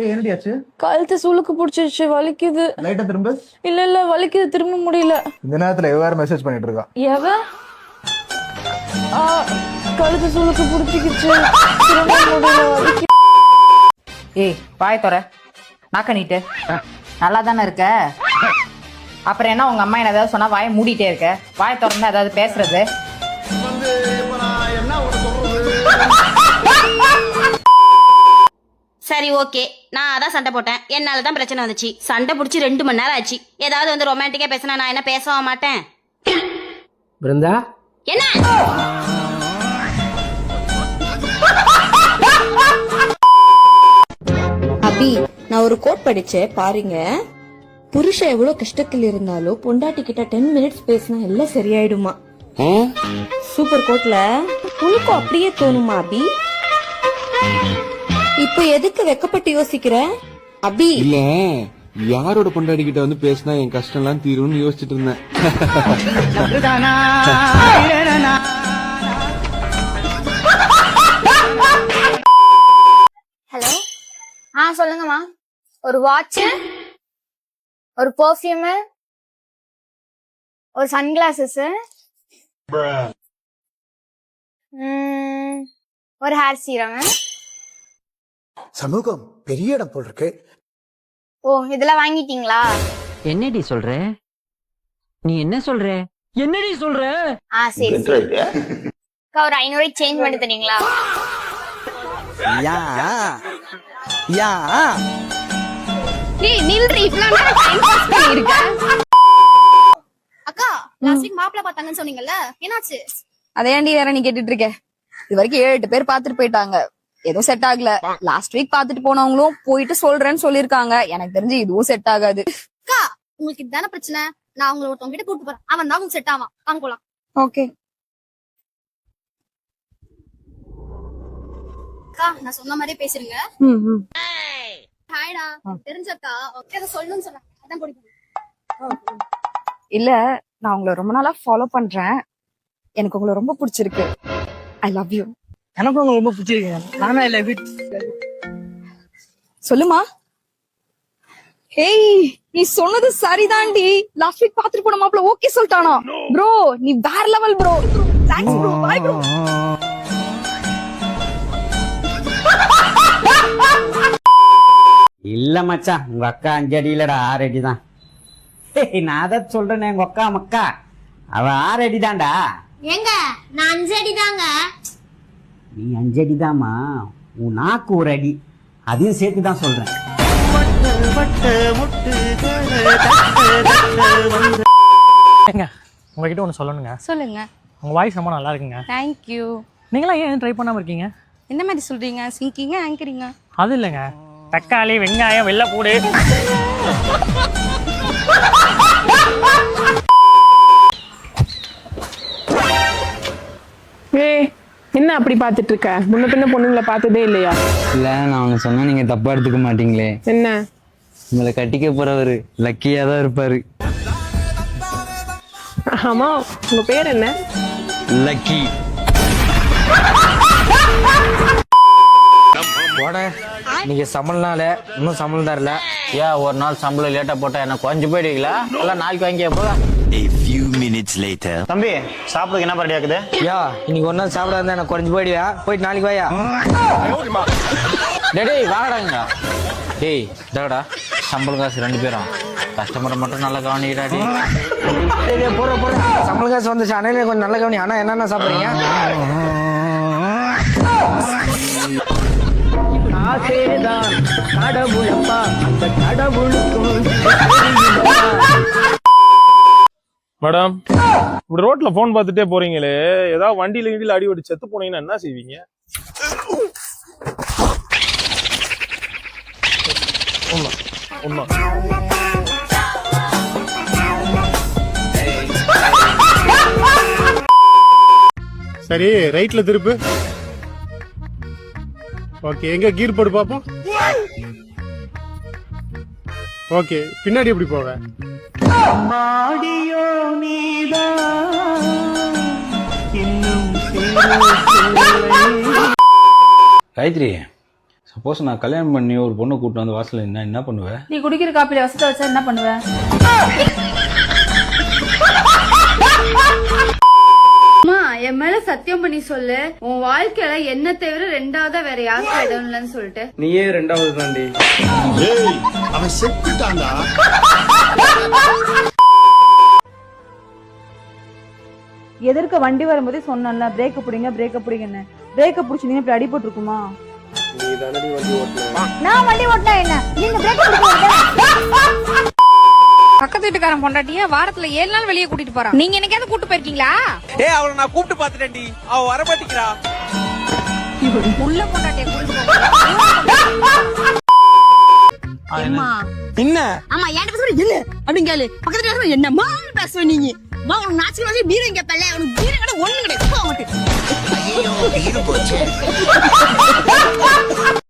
ஏய் என்னடி ஆச்சு? கழுத்து சுளுக்கு பிடிச்சிருச்சு, வலிக்குது. லைட்டா திரும்ப. இல்ல வலிக்குது, திரும்ப முடியல. இந்த நேரத்துல வேற மெசேஜ் பண்ணிட்டு இருக்கா. எவ? கழுத்து சுளுக்கு பிடிச்சிக்கிச்சு, திரும்ப முடியல, வலிக்குது. ஏய் வாய் தோற நாக்க நீட்டு நல்லா தானே இருக்க. அப்புறம் என்ன உங்க அம்மா என்ன ஏதாவது சொன்னா வாயை மூடிட்டே இருக்க? வாய் திறந்தா ஏதாவது பேசுறது. சரி ஓகே, நான் அதான் சண்டை போட்டேன், என்னால தான் பிரச்சனை வந்துச்சு. சண்டை பிடிச்சி 2 மணி நேரம் ஆச்சு. ஏதாவது வந்து ரொமான்டிக்கா பேசினா நான் என்ன பேசவா மாட்டேன்? பிருந்தா என்ன அபி, நான் ஒரு கோட் படிச்சேன் பாருங்க. புருஷன் எவ்வளவு கஷ்டத்தில் இருந்தாலும் பொண்டாட்டி கிட்ட 10 மினிட்ஸ் பேசினா எல்லாம் சரியாயிடுமா. சூப்பர் கோட்ல உனக்கும் அப்படியே தோணுமா அபி? இப்போ எதுக்கு வெக்கப்பட்டு யோசிக்கிற அபி? இல்ல, யாரோட பொண்டாடி கிட்ட வந்து பேசினா என் கஷ்டம் எல்லாம் தீரும்னு யோசிச்சுட்டு இருந்தேன். ஹலோ, சொல்லுங்கம்மா. ஒரு வாட்ச், ஒரு பெர்ஃப்யூம், ஒரு சன்கிளாசஸ், ஒரு ஹேர் சீரம். சமூகம் பெரிய இடம் போல் இருக்கு. ஓ, இதெல்லாம் வாங்கிட்டீங்களா? என்னடி சொல்ற? நீ என்ன சொல்ற? என்னடி சொல்ற? சரி அக்கா, ஒரு 500 சேஞ்ச் பண்ணி தரீங்களா? அக்கா, லாஸ்ட் வீக் மாப்பிள்ள பார்த்தாங்கன்னு சொன்னீங்கல்ல, என்னாச்சு? அதையாண்டி வேற நீ கேட்டுட்டு இருக்க? இது வரைக்கும் 7-8 பேர் பாத்துட்டு போயிட்டாங்க, எதுவும் செட் ஆகல. லாஸ்ட் வீக் பாத்துட்டு போனவங்களும் போயிட்டு சொல்றேன்னு சொல்லிருக்காங்க. எனக்கு தெரிஞ்சு இதுவும் செட் ஆகாது. அக்கா, உங்களுக்கு இதுதானே பிரச்சனை. நான் உங்களை ஒருத்தவங்க கிட்ட கூட்டு போறேன், அவன் தான் உங்களுக்கு செட் ஆவான். வாங்க போலாம். ஓகே அக்கா, நான் சொன்ன மாதிரியே பேசுறீங்க. ஹாய்டா, தெரிஞ்சக்கா அதை சொல்லணும்னு சொன்னாங்க, அதான் பிடிக்கும். இல்ல, நான் உங்களை ரொம்ப நாளா ஃபாலோ பண்றேன். எனக்கு உங்களை ரொம்ப பிடிச்சிருக்கு. I love you. எனக்கு உங்க ரொம்ப பிடிச்சிருக்கு. நானா இல்ல சொல்லுமா. ஹேய், நீ சொன்னது சரிதான்டி. லாஸ்ட் வீக் பாத்துட்டு போன மாப்பிள்ள ஓகே சொல்லிட்டானா? ப்ரோ, நீ வேற level bro. Thanks bro. Bye bro. இல்ல மச்சான், உங்க அக்கா 5 அடி இல்லடா 6 அடி தான். நான் அதான் சொல்றேன், உங்க அக்கா மக்கா அவ 6 அடி தான்டா. ஏங்க, நான் 5 அடி தாங்க. நீ 5 அடி தாமா, உன் நாக்கு 1 அடி. அதையும் சேர்த்து தான் சொல்றேன். உங்ககிட்ட ஒண்ணு சொல்லணுங்க. சொல்லுங்க. உங்க வாய்ஸ் ரொம்ப நல்லா இருக்குங்க. Thank you. நீங்களா ஏன் ட்ரை பண்ணாம இருக்கீங்க? என்ன மாதிரி சொல்றீங்க? சிங்கிங்க, ஆங்கரிங்க? அது இல்லைங்க, தக்காளி வெங்காயம் வெள்ளைப்பூடு. என்ன அப்படி பாத்துட்டு இருக்க? முன்ன பின்ன பொண்ணுங்களை பார்த்ததே இல்லையா? இல்ல, நான் ஒண்ணு சொன்னா நீங்க தப்பா எடுத்துக்க மாட்டீங்களே. என்ன? உங்களை கட்டிக்க போறவரு லக்கியா தான் இருப்பாரு. ஆமா, உங்க பேர் என்ன? லக்கி. நீங்க சம்பளம்னால இன்னும் சம்பளம் தரல. ஏன் ஒரு நாள் சம்பளம் லேட்டா போட்டா என்ன கொஞ்சம் போயிடுவீங்களா? எல்லாம் நாளைக்கு வாங்கிய போக. A few minutes later. தம்பி, சாப்பிடுறதுக்கு என்ன ரெடி ஆகுது? யா, இன்னைக்கு ஒரு நாள் சாப்பிடாத இருந்தா எனக்கு குறைஞ்சு போயிடுவேன். போயிட்டு நாளைக்கு வாயா. டேய் வாங்கடாங்க. டேய் டேடா, சம்பளம் காசு 2 பேரும். கஸ்டமரை மட்டும் நல்லா கவனிக்கிறாடி. போற சம்பளம் காசு வந்துச்சு, அண்ணே கொஞ்சம் நல்ல கவனி. ஆனா என்னென்ன சாப்பிடுறீங்க? மேடம், இப்படி ரோட்ல போன் பார்த்துட்டே போறீங்களே, ஏதாவது வண்டியில கிண்டில அடி ஓடி செத்து போனீங்கன்னா என்ன செய்வீங்க? சரி, ரைட்ல திருப்பு. ஓகே, எங்க கீர் போடு பாப்போம். ஓகே, பின்னாடி எப்படி போக? காயத்ரி, சப்போஸ் நான் கல்யாணம் பண்ணி ஒரு பொண்ணை கூட்டு வந்து வாசல்ல என்ன பண்ணுவேன்? நீ குடிக்கிற காப்பில வசத்த வச்சா என்ன பண்ணுவ? அம்மா என் மேல சத்தியம் பண்ணி சொல்லு, உன் வாழ்க்கையில என்ன தவிர ரெண்டாவதா வேற யாருக்கும் இடம் இல்லைன்னு சொல்லிட்டு. நீயே ரெண்டாவது தாண்டி. அவன் செத்துட்டான்டா. எதற்கு வண்டி வரும்போதே சொன்னல பிரேக் பிடிங்கன்னு. பிரேக்க பிடிச்சீங்க இப்படி அடிபட்டு இருக்குமா? நீ தானடி வண்டி ஓட்டணும். நான் வண்டி ஓட்டினா என்ன, நீங்க பிரேக் பிடிக்க. பக்கத்து வீட்டுக்காரன் பொண்டாட்டிய வாரத்துல 7 நாள் வெளியே கூட்டிட்டு போறான். நீங்க என்னைக்காவது கூட்டு போயிருக்கீங்களா? அவளை நான் கூப்பிட்டு பாத்துட்டேன்டி, அவ வர மாட்டேங்கிறா. உள்ள பொண்டாட்டிய கூட்டிட்டு என்ன? ஆமா என்கிட்ட பேசுற இல்ல அப்படின்னு கேளு. பக்கத்துல பேசுற என்னம்மா பேசுவ நீங்க? உனக்கு நாச்சு பீரங்க பல்ல, உனக்கு பீரங்க ஒண்ணு கிடையாது. ஐயோ, பீரு போச்சு.